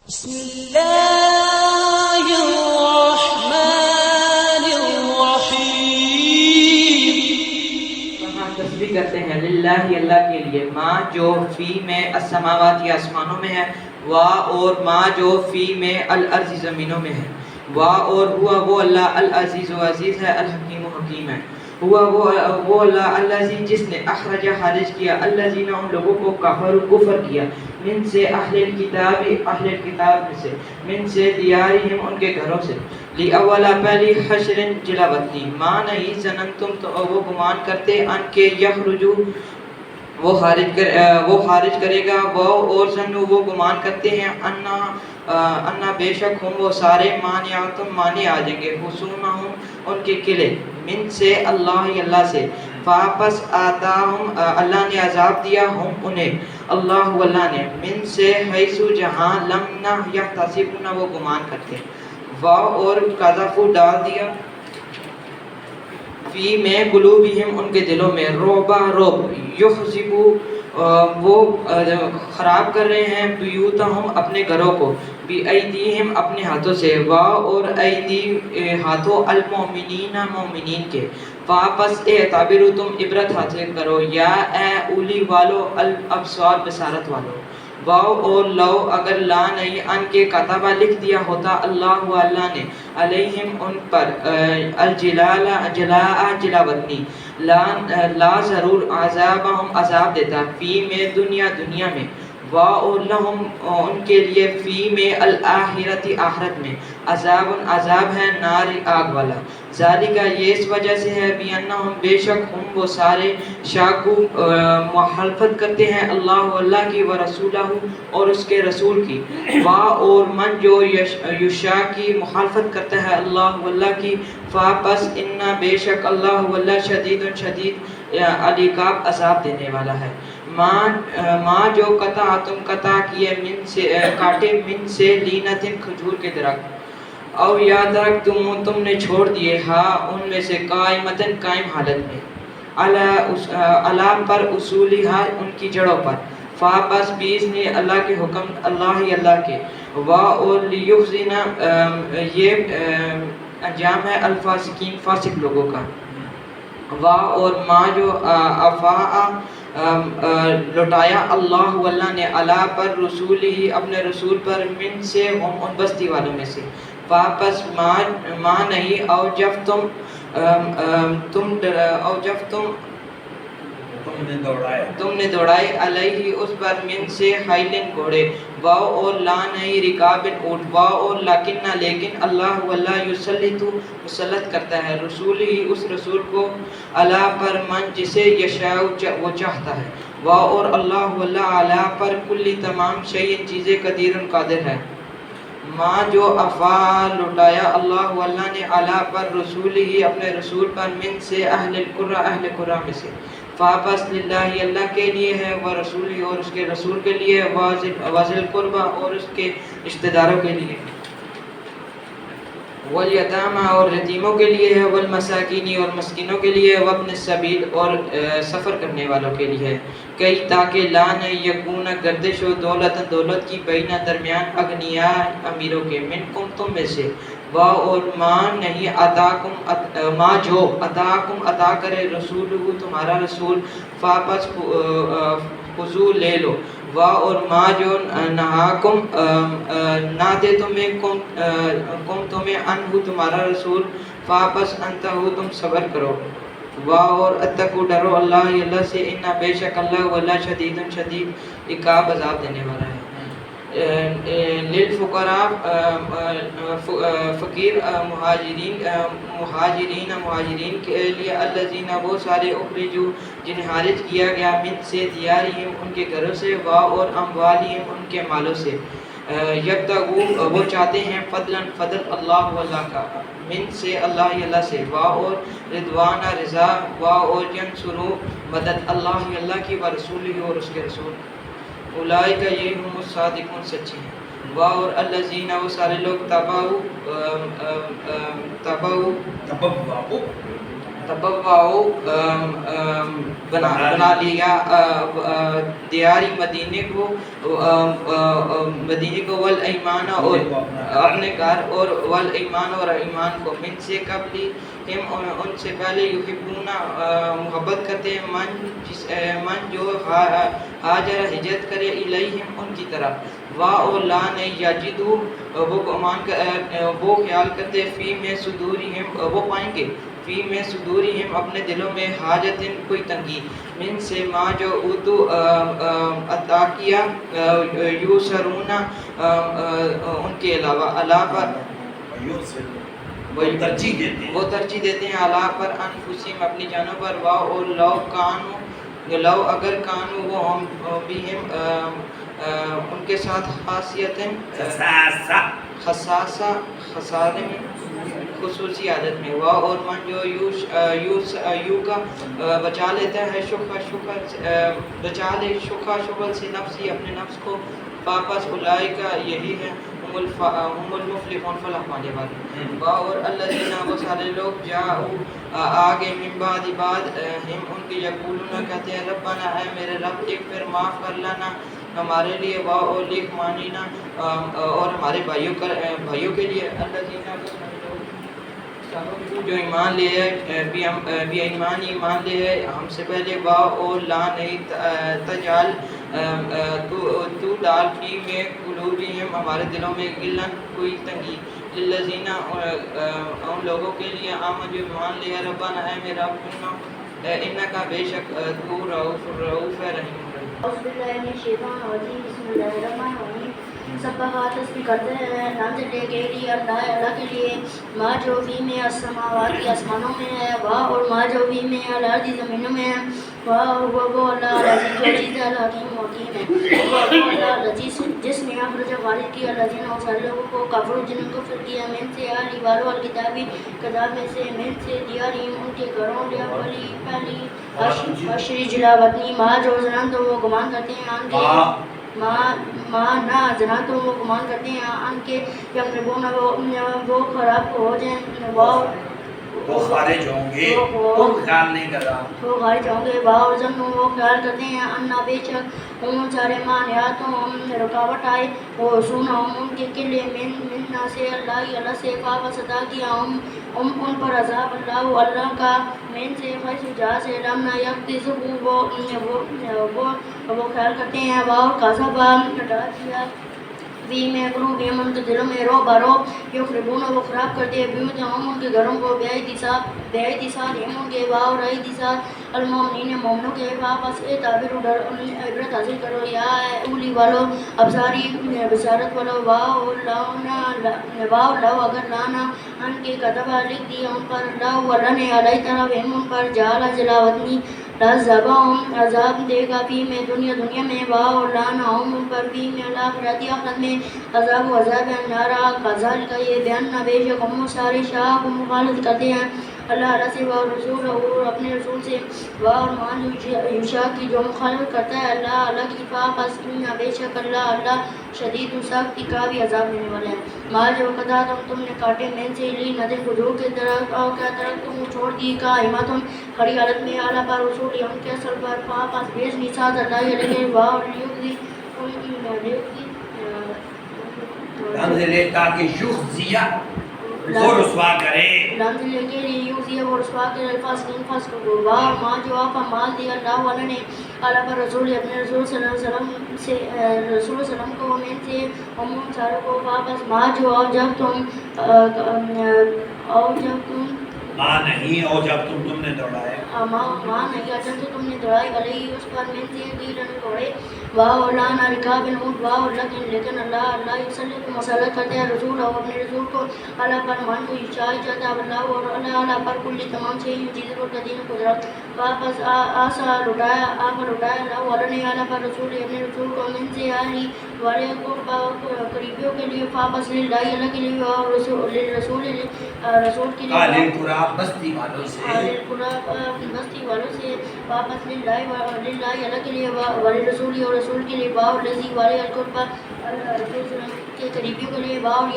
بسم اللہ الرحمن الرحیم۔ ہم تسبیح کرتے ہیں للہ اللہ کے لیے، ماں جو فی میں السماوات یا آسمانوں میں ہے، وا اور ماں جو فی میں الارض زمینوں میں ہے، وا اور ہوا وہ اللہ العزیز و عزیز ہے، الحکیم و حکیم ہے، ہوا وہ اللہ الذی جس نے اخرج خارج کیا الذین ان لوگوں کو کفر کیا، من سے اہل الکتاب میں سے، من سے دیارہم ان کے گھروں سے، لی اولا پہلی حشر جلا وطنی، ماں نہیں ظننتم تو وہ گمان کرتے ان کے یخرجو وہ خارج کرے گا، وہ اور ظنو وہ گمان کرتے ہیں انا بے شک ہم وہ سارے مانعتم مانے آ جائیں گے، حصونہم ان کے قلعے، من سے اللہ سے، فاپس آتاہم اللہ نے عذاب دیا ہم انہیں، اللہ نے، من سے حیث جہاں لم نہ یحتسبون وہ گمان کرتے، واو اور قذفو ڈال دیا، فی میں قلوبہم ان کے دلوں میں، رعبا رعب، یحزبو وہ خراب کر رہے ہیں، بیوتہم اپنے گھروں کو، بی ایدیہم اپنے ہاتھوں سے، واو اور ایدی ہاتھوں المؤمنین مومنین کے، واپس اعتبروا تم عبرت حاصل کرو، یا اے اولی والو الابصار بصارت والو، واو اور لو اگر لا نہیں ان کے کتبہ لکھ دیا ہوتا اللہ نے علیہم ان پر جلا وطنی، لا ضرور عذابہم عذاب دیتا، فی میں دنیا میں، وا اور لہم ان کے لیے فی میں الآخرت آخرت میں، عذاب ہے نار آگ والا، ذالکہ یہ اس وجہ سے ہے بیانہم بے شک ہم وہ سارے شاکو مخالفت کرتے ہیں اللہ کی و رسولہ اور اس کے رسول کی، وا اور من جو یشا کی مخالفت کرتا ہے اللہ کی، فاپس انا بے شک اللہ شدید العقاب عذاب دینے والا ہے، ماں جو قطع کیے من سے کاٹے، من سے لینتن کھجور کے درخت، او یا درخت تم نے چھوڑ دیے، ہاں ان میں سے قائمتن قائم حالت میں، علا پر اصولہا ان کی جڑوں پر، فاپس بیس نے اللہ کے حکم اللہ کے، وا اور لیخزینا یہ انجام ہے الفاسقین فاسق لوگوں کا، وا اور ما جو افاء لٹایا اللہ نے علا پر رسول ہی اپنے رسول پر، من سے ہم ان بستی والوں میں سے، واپس ماں نہیں او جب تم نے دوڑائے علیہ اس پر، من سے خیلن گھوڑے، واو اور لا نہیں رکابن اونٹ، واو اور لیکن اللہ یسلط مسلط کرتا ہے رسول ہی اس رسول کو، علا پر من جسے یشاء وہ چاہتا ہے، واو اور اللہ علا پر کلی تمام شیء چیزیں قدیر قادر ہے، ماں جو افا لٹایا اللہ نے علا پر رسول ہی اپنے رسول پر، من سے اہل قرہ میں سے، فاپس للہ اللہ کے لیے ہے، و رسول اور اس کے رسول کے لیے، واذل قربہ اور اس کے رشتہ داروں کے لیے، والیتامى اور یتیموں کے لیے ہے، والمساکین اور مسکینوں کے لیے، وابن السبیل اور سفر کرنے والوں کے لیے ہے، کئی تاکہ لا نہ یکون گردش و دولت کی بینہ درمیان اغنیاء امیروں کے، منکم تم میں سے، وا اور ماں نہیں ماں جو عطا کرے رسول تمہارا رسول، فاپس خذو لے لو، وا اور ماں جو نہاکم نہ دے تمہیں انہو تمہارا رسول، فاپس انتہو تم صبر کرو، وا اور اتقوا ڈرو اللہ سے، انا بے شک اللہ شدید عقاب عذاب دینے والا ہے، للفقراء فقیر مہاجرین کے لیے، الذین وہ سارے اخرجوا جنہیں خارج کیا گیا، من سے دیارہم ان کے گھروں سے، وا اور اموالہم ان کے مالوں سے، یبتغوا وہ چاہتے ہیں فضل اللہ کا، من سے اللہ سے، وا اور رضوان رضا، وا اور ینصروا مدد اللہ کی، و رسولہ اور اس کے رسول، اولئک یہ ہم الصادقون سچے ہیں، وا اور الذین وہ تبواؤ بنا لیا دیاری مدینے کو والایمان اور اپنے گھر اور والایمان اور ایمان کو من سے قبلی ہم ان سے پہلے یحبون محبت کرتے ہیں من جو ہاجر ہجرت کرے الیہم ان کی طرف وا اور لا نے یجدو وہ خیال کرتے فی میں صدورہم وہ پائیں گے فی میں صدورہم اپنے دلوں میں حاجتن کوئی تنگی من سے ما جو اوتو عطا کیا یوسرون ان کے علاوہ اللہ پر وہ ترجیح دیتے ہیں اللہ پر انفسہم اپنی جانوں پر وا اور لو اگر کانو وہ ہم بھی ہم ان کے ساتھ خصاصہ میں خصوصی عادت میں وا اور من جو یو کا بچا لیتا ہے بچا لے شبل سے نفسی اپنے نفس کو واپس اولئک یہی ہے ہم المفلحون فلاح پانے والے وا اور الذین وہ سارے لوگ جاؤ آگے من بعد ہم ان کے یقولون کہتے ہیں ربنا اے میرے رب اغفر معاف کر لینا ہمارے لیے وا اور لکھ مانینا اور ہمارے بھائیوں کے لیے الذین جو ایمان لے ہے بھی ایمان لے ہے ہم سے پہلے وا اور لا نہیں تجال تو ڈال فی میں قلوبہم ہمارے دلوں میں غلن کوئی تنگی للذین ان لوگوں کے لیے آمن جو ایمان لے ہے ربنا اے میرا انکا بے شک تو رؤوف رحیم اعوذ باللہ من الشیطان الرجیم بسم اللہ الرحمن الرحیم سب بہت تسبیح کرتے ہیں نام سے کے لیے اللہ کے لیے ما جو بھی میں السماوات کی آسمانوں میں ہے وا اور ما جو بھی میں الارض زمینوں میں ہے وا وہ اللہ العزیز جو چیز الحکیم حکیم ہے وہ اللہ العزیز جس نے اخرج غالب کی الذین اور سارے لوگوں کو کفر جنہوں کو کفر کیا من سے علی والو الکتابی کتاب میں سے من سے دیاریم ان کے گھروں لیا پہلی اشری جلا وطنی ما جو زنان تو وہ گمان کرتے ہیں آن کے ماں نہ جنا تو وہ گمان کرتے ہیں ان کے یقربون وہ خراب ہو جائیں وہ خارج ہوں گے وہ خیال نہیں کر رہا وہ خارج ہوں گے باوزن وہ خیال کرتے ہیں انا بے شک ان سارے مانیاتوں ہم رکاوٹ آئے وہ سونا ان کے لیے مننا سے اللہ سے واپس ادا کیا ہم ان پر عذاب اللہ کا من سے خیس جا سے لمنا یکتس وہ خیال کرتے ہیں اور قصبہ ڈال دیا وی میں قلوبہم ان کے دلوں میں رو برو یخربون وہ خراب کرتے ہیں بیوتہم ان کے گھروں کو بیعتی ساتھ ان کے واو رئی دیسات المومنین مومنوں کے واپس تعبیر عبرت حاصل کرو یا اولی والو ابصاری بصارت والو واو لو اگر لانا ان کے کتبہ لکھ دیا ان پر لو ولن علی طرف ان پر جالا جلاوطنی لازبہم عذاب دے گا فی میں دنیا میں واو لانا ان پر فی میں آخرت میں عذاب و عذاب النارا قذال کا یہ بیان نہ بے شک ہم سارے شاہ کو مخالفت کرتے ہیں اللہ سے و رسول اور اپنے رسول سے اور مان یوشا کی جو مخالفت کرتا ہے اللہ کی پاس بے شک اللہ شدید و سخت کا بھی عذاب دینے والا ہے مال جو قطع تم نے کاٹے میں سے لی ندر خجور کے درخت اور کیا درخت تم چھوڑ دی کا تم کھڑی حالت میں اعلیٰ پر رسول ہم کے اثر پر پاس بیش نساد اللہ علیہ لانزلے تاکہ یخزیہ وہ رسوا کرے لانزلے کے لیے یخزیہ وہ رسوا کرے الفاس کو وار ماں جو آپ مال دیا اللہ والا نے اللہ پر رسول اپنے رسول صلی اللہ علیہ وسلم سے رسول صلی اللہ علیہ وسلم کو میں سے ہم ساروں کو واپس ماں جو اور جب تم ماں نہیں اور جب تم نے دوڑایا ماں نہیں جب تم نے دوڑائی علیہ اس پر میں سے دیرن کوڑے واہ اللہ نہ رکاب نوٹ واہ لیکن اللہ یسلط مسلط کرتے ہیں رسول اور اپنے رسول کو اللہ پر مان کو اشائی جاتا ہے اللہ اور اللہ پر کل تمام سے چیزوں کو قدیم قدرت واپس آسا لٹایا آپ لٹایا اللہ والا نے اللہ پر رسول اپنے رسول کو من سے آلی والے کو قریبیوں کے لیے واپس للہ اللہ کے لیے اور رسول کے لیے بستی والوں سے واپس للہ اللہ کے لیے رسول اور رسول کے لیے باؤ لذی والے القربہ کے قریبیوں کے لیے اور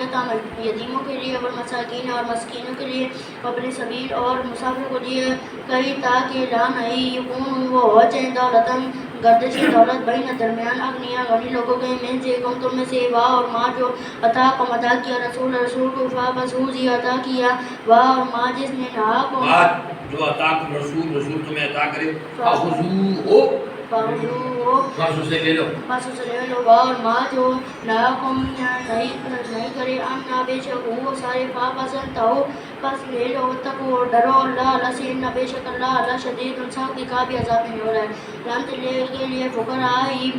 یتیموں کے لیے والمساکین اور مسکینوں کے لیے اپنے سبیل اور مسافر کو دیے کہیں تاکہ لا نہیں یکون وہ ہو جائیں دولتاً گردش دولت بین درمیان اغنیا غنی لوگوں کے من سے کم تم میں سے وا اور ماں جو عطا کو عطا کیا رسول کو فابسوزی عطا کیا وا اور ماں جس نے نہا کو جو عطا کو رسول تمہیں عطا کرے فخذوہ بس اسے لے لو اور ماں جو ناکم نہیں کرے انا بے شک وہ سارے پسند ہو بس لے لو تکو ڈرو اللہ اللہ سے ان بے شک اللہ شدید ان سخت کا بھی عذاب نہیں ہو رہا ہے لانت لے کے لیے فقرائی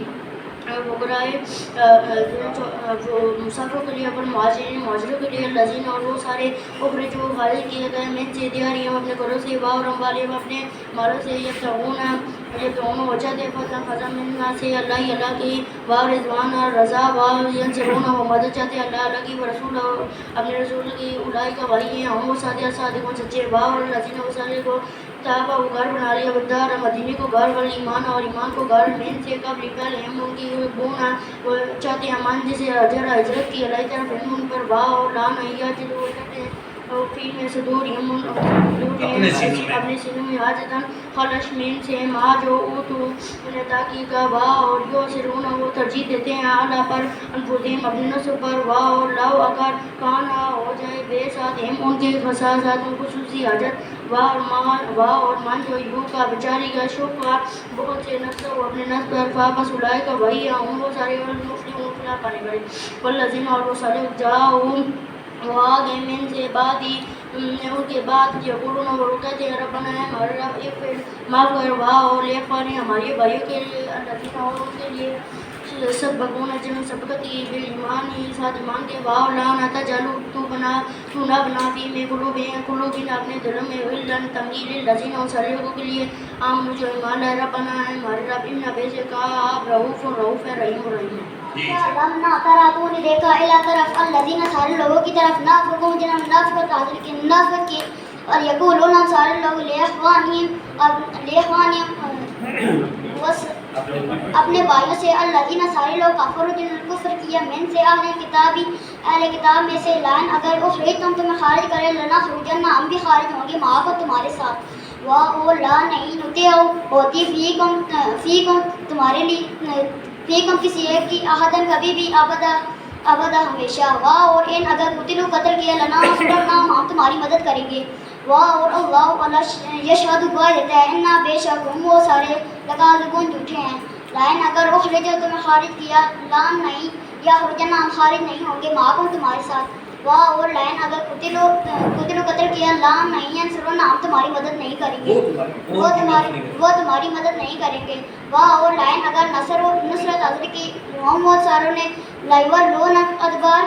مسافروں کے لیے اور مہاجروں کے لیے لذین اور وہ سارے اوپر جو خارج کیے گئے من سے دیاریم اپنے گھروں سے واورم والیم اپنے مالوں سے یبتغون وجہ دے فضل مننا سے اللہ کی رضوان اور رضا ینصرون و مدد چاہتے اللہ کی رسول اور اپنے رسول کی اولئک کا وحی ہیں ہم وہ صادقون سچے اور لذین و سارے کو تابہ کو گھر بنا لیا بدار مدینے کو گھر وال ایمان اور ایمان کو گھر من سے قبل پہلے ہم ان کی بونا چاہتے ہیں امان جسے ہجرت کی اللہ طرف ہم ان پر واہ اور لان ایا جلو کرتے ہیں اور فی میں صدور ہم اپنے سینوں میں حاجتاً خلش من سے ما جو اوتو انہیں تاکی کا واہ اور یو سرون وہ ترجیح دیتے ہیں اعلیٰ پر انفودیم اپنے نصر پر واہ اور لاؤ اگر کانا ہو جائے بے ساتھ ہم ان کے خصاصات ان خصوصی حاجت واہ اور من جو یو کا بچاری کا شکر بہت سے نفس و اپنے نفس پر فاپس اولائے کا وہی ہوں وہ سارے مفلحون فلاح پانے گئے والذین اور وہ سارے جاؤں وہ آگے من سے بعد ہی ان کے بعد یقولون وہ کہتے ہیں ربنا ہے ہمارے رب اغفر معاف کر واہ اور لیفانی ہمارے بھائیوں کے لیے الذین اور ان کے لیے سبقون جنہوں سبقت کی بالایمان ہی ساتھ ایمان کے واہ لا نہ تجعلوا تو نہ بنا فی میں قلوبنا اپنے دلوں میں غلن تملیل للذین اور سارے لوگوں کے لیے آمنوا جو ایمان لائے ربنا ہے ہمارے رب ان بے شک آپ رؤوف ہے رحیم ہے لمنا ترا تو نے دیکھا الی طرف الذین سارے لوگوں کی طرف نافقون جنہوں منافقت حاصل کی منافق کی اور یقولون سارے لوگ اپنے بھائیوں سے الذین سارے لوگ کفروا جنہوں نے کفر کیا من سے اہل کتاب میں سے لائن اگر اخرجتم تمہیں خارج کرے لنخرجن ہم بھی خارج ہوں گے معاکم تمہارے ساتھ وہ لا نہیں نطیع ہوتی فیکم تمہارے لیے فیکم کسی ایک کی احدن کبھی بھی ابدا ہمیشہ اور ان اگر قتلوا قتل کیا لننصرنکم ہم تمہاری مدد کریں گے اور اللہ یشہد گواہ دیتا ہے انا بے شک ہم وہ سارے لکاذبون جھوٹے ہیں لائن اگر اخرجو تمہیں خارج کیا لان نہیں یا خرجنا ہم خارج نہیں ہوں گے معاکم تمہارے ساتھ اور لائن اگر قتلوا قتل کیا لان نہیں ینصرون ہم تمہاری مدد نہیں کریں گے وہ تمہاری مدد نہیں کریں گے اور لائن اگر نصرت حاصل کی ہم وہ ساروں نے لایولون ادبار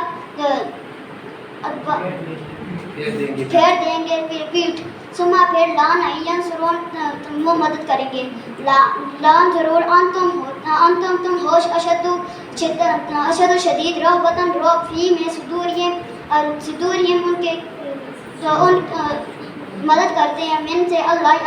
پھیر دیں گے پیٹھ سما پھر لان ینصرون وہ مدد کریں گے لان ضرور انتم تم ہوش اشد شدید رہبتاً رعب فی میں صدورہم ان کے مدد کرتے ہیں من سے اللہ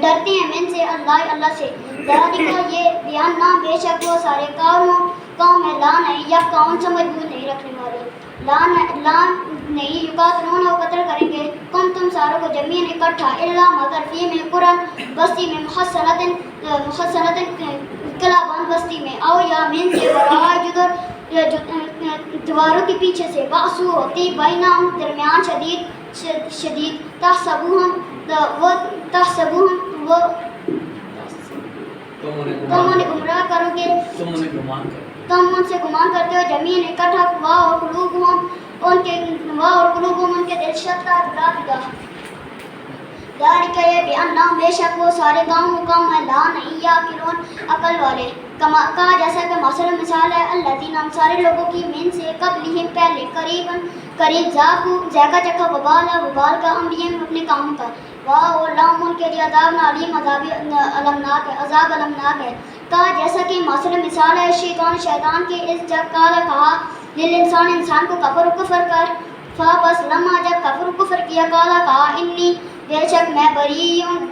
ڈرتے ہیں من سے اللہ سے ذالک یہ بیان نہ بے شک وہ سارے قوم ہے لا نہیں یا قوم سمجھ بوجھ نہیں رکھنے والے لان نہیں یقاتلون وہ قتل کریں گے تم ساروں کو جمیعاً اکٹھا الا مگر فی میں قرآن بستی میں محصنۃ قلعہ بند بستی میں او یا من سے وراء جدر دیواروں کے پیچھے سے باسو ہوتی بینہم درمیان شدید تحسبوہم وہ تم انہیں گمراہ کرو گے تم ان سے گمان کرتے ہو جمیعاً اکٹھا اور قلوبہم ان کے دل شتیٰ جدا ذالک یہ بیان بے شک وہ سارے قوم ہے لا نہیں یعقلون عقل والے کہا جیسا کہ مثال ہے الذین ہم سارے لوگوں کی من سے قبلہم پہلے قریب ذائقہ چکھا وبال کا امرہم اپنے کاموں کا اور لہم ان کے لیے عذاب علیم عذاب المناک ہے کہا جیسا کہ مثال ہے شیطان کے اس جب کہا للانسان انسان کو کفر کر بس لما جب کفر کیا کہا انی بے شک میں بری ہوں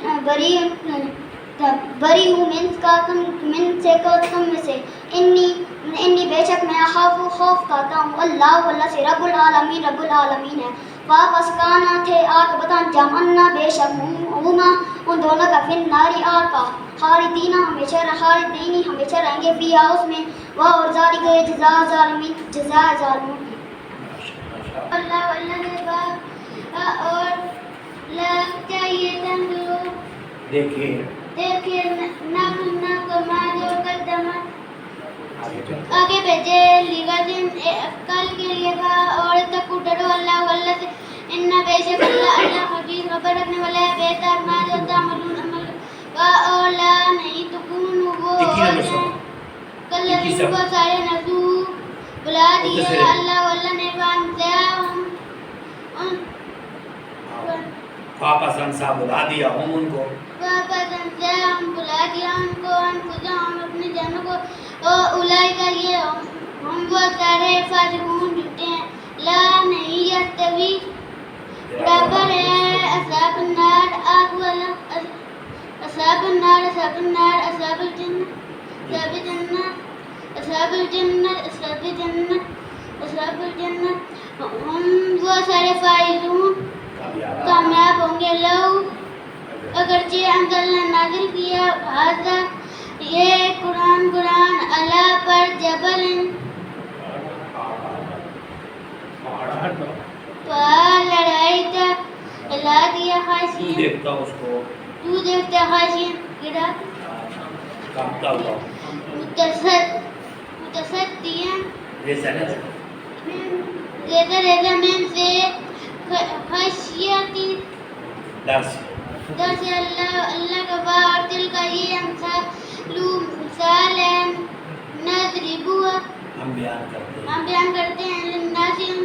من سے تم میں سے انی انی بے شک میں خوف کرتا ہوں اللہ سے رب العالمین ہے. واپس کانا تھے آگ بتان جمعنا بے شک ہما ان دونوں کا فن ناری آگ کا خالدینی ہمیشہ رہیں گے فیہا اس میں اور ذالک جزاء ظالمین ظالموں کی. اللہ کے بعد اور لگ چاہیے تندرو دیکھیے نہ کما جو قدمت آگے بھیجے لیگا دن کل کے لیے تھا اور تک کو ڈرو اللہ سے ان بے شک اللہ خبیر خبر رکھنے والا ہے بہتر ما جو تعملون عمل اور لا نہیں تکون وہ کل بہت سارے نسو بلا دیے اللہ نے واپس انسا بلا دیا ہم ان کو بلا دیا ان کو ہم اپنی جانوں کو اولائی کا یہ ہم وہ سارے فاسقون جھوٹے ہیں لا نہیں یستوی برابر ہے اصحاب النار آگ والا اصحاب النار اصحاب الجنت ہم وہ سارے فائزون کامیاب ہوں گے. لو اگرچہ انزلنا نازل کیا حاضر یہ قرآن اللہ پر جبل لڑائی تک لا دیا خاشین دیکھتا اس کو تو دیکھتا خاشین گرا کامتا ہوا متصدیاں ریزہ من سے خشیتی ڈر سے اللہ کا بار دل کا یہ مثال ہے نضربوها ہم بیان کرتے ہیں للناس ان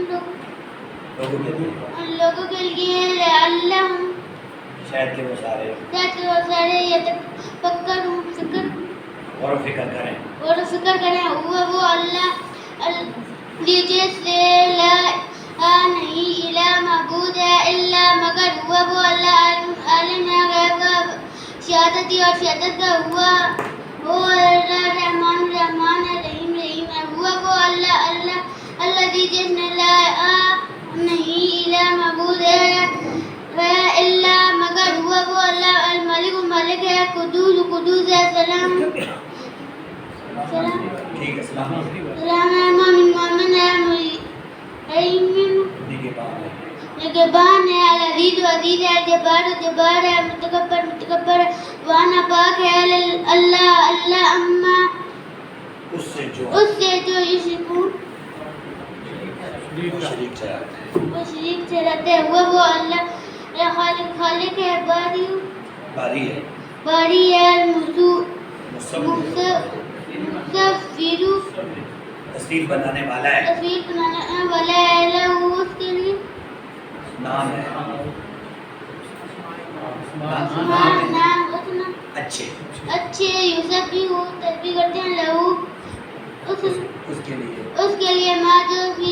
لوگوں کے لیے لعلہم شاید کہ وہ سارے یتفکرون غور و فکر کریں وہ اللہ جس سے لا نہیں الہ معبود ہے الا مگر ہوا وہ اللہ عالم ہے غیب کا شہادتی اور شہادت کا ہوا وہ اللہ رحمان ہے رحیم ہے ہوا وہ اللہ جس نے لا نہیں الہ معبود ہے الا مگر ہوا وہ اللہ الملک مالک ہے قدوس ہے سلام ٹھیک ہے سلام مومن ہے نگہبان ہے العزیز ہے جبار ہے متکبر وانا پاک ہے اللہ اما اس سے جو یشرکون وہ شریک سے رہتے ہیں وہ اللہ خالق ہے باری ہے مصور تصویر بنانے والا ہے اس کے لیے نام ہے اچھے یوسف بھی ہو تسبیح کرتے ہیں لہو اس کے لیے ما جو فی